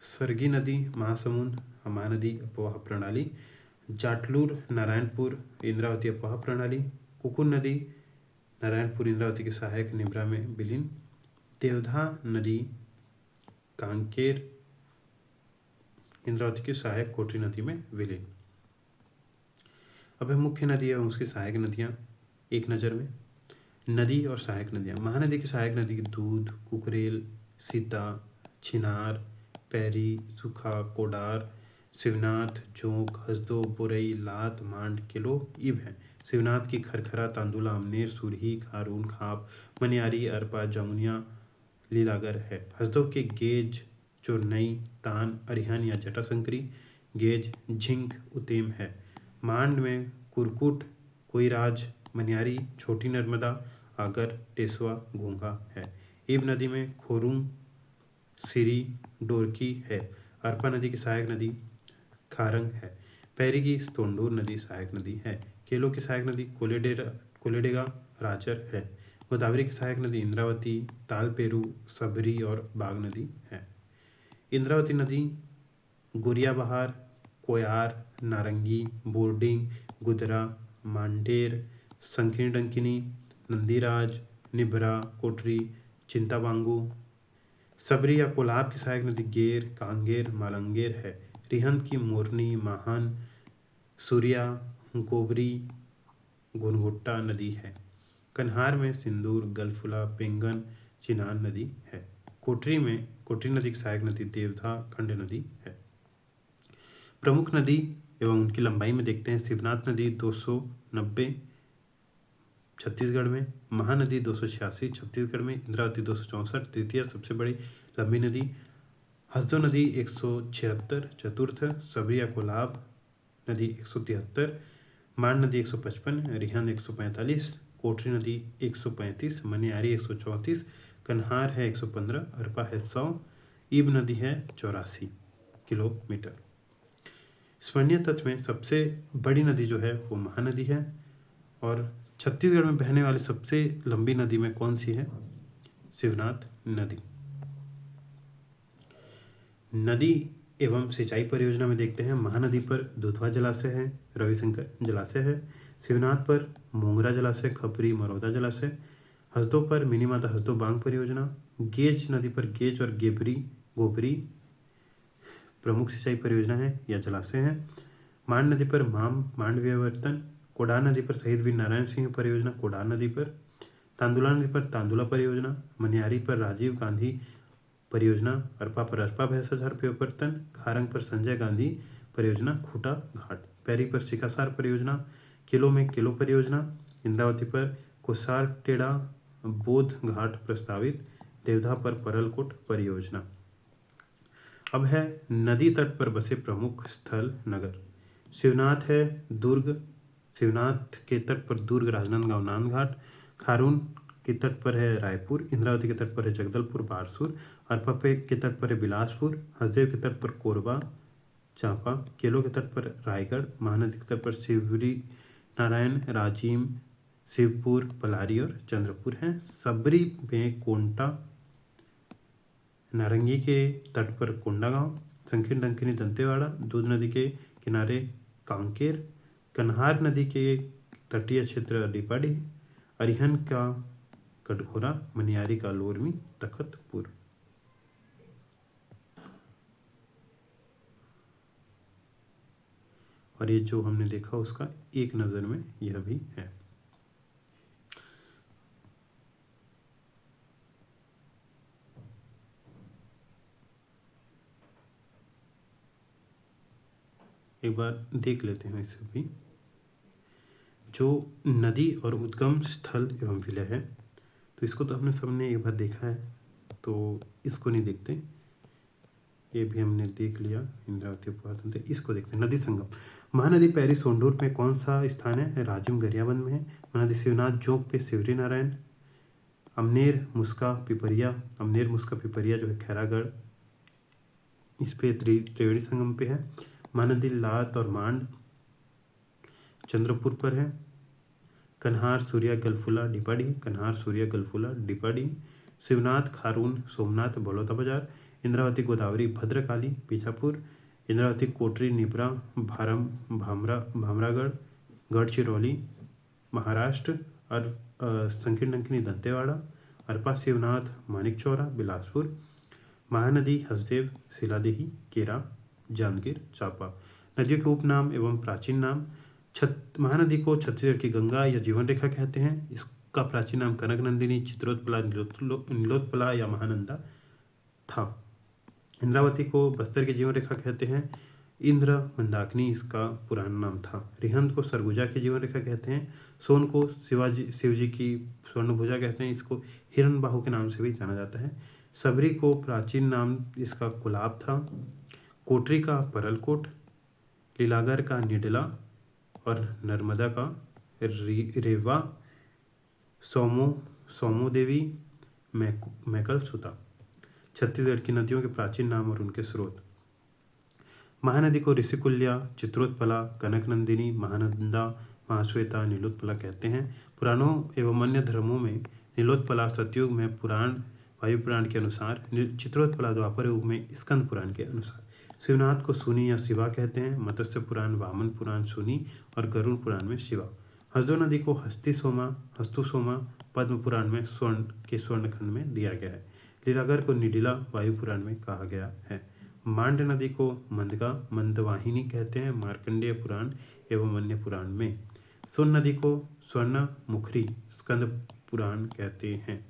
स्वर्गी नदी महासमुंद महानदी प्रवाह प्रणाली, जाटलूर नारायणपुर इंद्रावती प्रवाह प्रणाली, कुकुन नदी नारायणपुर इंद्रावती के सहायक निब्रा में विलीन, देवधा नदी कांकेर इंद्रावती की सहायक कोटरी नदी में विलीन। अब है मुख्य नदी एवं उसकी सहायक नदियां एक नज़र में। नदी और सहायक नदियां। महानदी की सहायक नदी दूध, कुकरेल, सीता, छिनार, पैरी, सुखा, कोडार, शिवनाथ, जोंक, हसदो, बोरई, लात, मांड, किलो, इब है। शिवनाथ की खरखरा, तांदुला, अमनेर, सुरही, खारून, खाप, मनियारी, अरपा, जमुनिया, लीलागर है। हसदो के गेज, चुरनई, तान, अरिहन या जटाशंकरी, गेज, झिंक, उतेम है। मांड में कुरकुट, कोईराज, मनियारी, छोटी नर्मदा, आगर, टेसवा, घोंघा है। इब नदी में खोरुंग, सिरी, डोरकी है। अरपा नदी की सहायक नदी खारंग है। पैरी की तोंडूर नदी सहायक नदी है। केलो की सहायक नदी कोलेडेगा राचर है। गोदावरी की सहायक नदी इंद्रावती, तालपेरू, सबरी और बाघ नदी है। इंद्रावती नदी गुरियाबहार, कोयार, नारंगी, बोर्डिंग, गुदरा, मांडेर, संखिनी डंकिनी, नंदीराज, निभरा, कोटरी, चिंताबांगू, सबरी या कोलाब की सहायक नदी गेर, कांगेर, मालंगेर है। रिहंद की मोरनी, महान, सूर्या, गोबरी, घुनघुट्टा नदी है। कन्हार में सिंदूर, गलफुला, पेंगन, चिनान नदी है। कोटरी नदी की सहायक नदी देवधा खंड नदी है। प्रमुख नदी एवं उनकी लंबाई में देखते हैं। शिवनाथ नदी 290 छत्तीसगढ़ में, महानदी 286 छत्तीसगढ़ में, इंद्रावती 264 तृतीय सबसे बड़ी लंबी नदी, हसदो नदी 176 चतुर्थ, सबरी या कोलाब नदी 173, मान नदी 155, रिहंद 145, कोटरी नदी 135, मनियारी 134, कन्हार है 115, अरपा है 100, ईब नदी है 84 किलोमीटर। स्वर्णीय तट में सबसे बड़ी नदी जो है वो महानदी है। और छत्तीसगढ़ में बहने वाली सबसे लंबी नदी में कौन सी है? शिवनाथ नदी। नदी एवं सिंचाई परियोजना में देखते हैं। महानदी पर दुधवा जलाशय है, रविशंकर जलाशय है। शिवनाथ पर मोंगरा जलाशय, खपरी, मरौदा जलाशय। हसदो पर मिनी माता हसदो बांध परियोजना। गेज नदी पर गेज और गोबरी प्रमुख सिंचाई परियोजना है या जलाशय है। मान नदी पर मांड व्यवर्तन। कोडार नदी पर शहीद वीर नारायण सिंह परियोजना, कोडार नदी पर। तांदुला नदी पर तांदुला परियोजना। मनियारी पर राजीव गांधी परियोजना। अरपा पर अरपा भैंसाझार व्यवर्तन। खारंग पर संजय गांधी परियोजना, खूटा घाट। पैरी पर सिकासार परियोजना। किलो में किलो परियोजना। इंद्रावती पर कुसार टेड़ा बोध घाट प्रस्तावित। देवधा पर परलकोट परियोजना। अब है नदी तट पर बसे प्रमुख स्थल नगर। शिवनाथ है दुर्ग, शिवनाथ के तट पर दुर्ग, राजनांदगांव, नांदघाट। खारून के तट पर है रायपुर। इंद्रावती के तट पर है जगदलपुर, बारसूर। अरपा के तट पर है बिलासपुर। हसदेव के तट पर कोरबा, चांपा। केलो के तट पर रायगढ़। महानदी के तट पर शिवरी नारायण, राजिम, शिवपुर, पलारी और चंद्रपुर हैं। सबरी में कोंटा। नारंगी के तट पर कोंडागांव। संकीर्ण डंकिनी दंतेवाड़ा। दूध नदी के किनारे कांकेर। कन्हार नदी के तटीय क्षेत्र डिपाडी। अरिहन का कटघोरा। मनियारी का लोरमी, तखतपुर। और ये जो हमने देखा उसका एक नज़र में यह भी है। एक बार देख लेते हैं इसे भी। जो नदी और उद्गम स्थल एवं विलय है, तो इसको तो हमने सबने एक बार देखा है, तो इसको नहीं देखते। ये भी हमने देख लिया, इंद्रावती उपतंत्र। इसको देखते हैं। नदी संगम। महानदी पैरी सोंडूर में कौन सा स्थान है? राजिम गरियाबंद में है। महानदी शिवनाथ जोग पे शिवरी नारायण। अमनेर मुस्का पिपरिया। अमनेर मुस्का पिपरिया जो है खैरागढ़, इस पे त्रिवेणी संगम पे है। महानदी लात और मांड चंद्रपुर पर है। कन्हार सूर्या गलफुला डिपाडी। कन्हार सूर्या गलफुला डिपाडी। शिवनाथ खारून सोमनाथ बड़ौदा बाजार। इंद्रावती गोदावरी भद्रकाली बीजापुर। इंद्रावती कोटरी निब्रा भामरागढ़ गढ़चिरौली महाराष्ट्र। और संकीर्ण डंकिनी दंतेवाड़ा। अरपा शिवनाथ मानिकचौरा बिलासपुर। महानदी हसदेव शिलादेही केरा जांजगीर चांपा। नदियों के उपनाम एवं प्राचीन नाम। महानदी को छत्तीसगढ़ की गंगा या जीवन रेखा कहते हैं। इसका प्राचीन नाम कनक नंदिनी, चित्रोत्पला, नीलोत्पला या महानंदा था। इंद्रावती को बस्तर की जीवन रेखा कहते हैं। इंद्र मंदाकिनी इसका पुराना नाम था। रिहंद को सरगुजा की जीवन रेखा कहते हैं। सोन को शिवजी की स्वर्णभुजा कहते हैं। इसको हिरणबाहु के नाम से भी जाना जाता है। सबरी को प्राचीन नाम इसका कुलाब था। कोटरी का परलकोट। लीलागर का निडला और नर्मदा का रेवा। सोमो देवी मैकल सुता। छत्तीसगढ़ की नदियों के प्राचीन नाम और उनके स्रोत। महानदी को ऋषिकुल्या, चित्रोत्पला, कनक नंदिनी, महानंदा, महाश्वेता, नीलोत्पला कहते हैं। पुराणों एवं अन्य धर्मों में नीलोत्पला सतयुग में पुराण वायु पुराण के अनुसार, चित्रोत्पला द्वापर युग में स्कंद पुराण के अनुसार। शिवनाथ को सुनी या शिवा कहते हैं। मत्स्य पुराण, वामन पुराण सुनी और गरुड़ पुराण में शिवा। हसदो नदी को हस्तुसोमा पद्म पुराण में स्वर्णखंड में दिया गया है। लीलागर को निडिला वायु पुराण में कहा गया है। मांड नदी को मंदगा मंदवाहिनी कहते हैं मार्कंडेय पुराण एवं अन्य पुराण में। सोन नदी को स्वर्ण मुखरी स्कंद पुराण कहते हैं।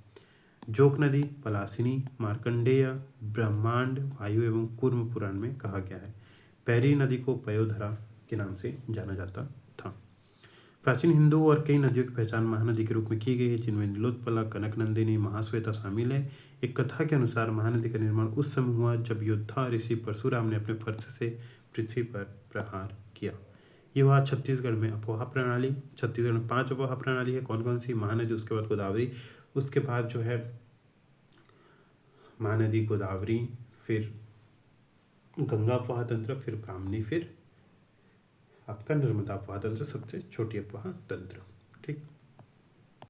जोक नदी पलासिनी मार्कंडेय ब्रह्मांड वायु एवं कूर्म पुराण में कहा गया है। पैरी नदी को पयोधरा के नाम से जाना जाता था। प्राचीन हिंदू और कई नदियों की पहचान महानदी के रूप में की गई है, जिनमें नीलोत्पला, कनकनंदिनी, महाश्वेता शामिल है। एक कथा के अनुसार महानदी का निर्माण उस समय हुआ जब योद्धा ऋषि परशुराम ने अपने फर्श से पृथ्वी पर प्रहार किया। ये हुआ छत्तीसगढ़ में अपोहा प्रणाली। छत्तीसगढ़ में 5 अपोहा प्रणाली है। कौन कौन सी? महानदी, उसके बाद गोदावरी, उसके बाद जो है महानदी, गोदावरी, फिर गंगा अपोहा तंत्र, फिर ब्राह्मणी, फिर आपका नर्मदा अपोहा तंत्र, सबसे छोटी अपोहा तंत्र। ठीक।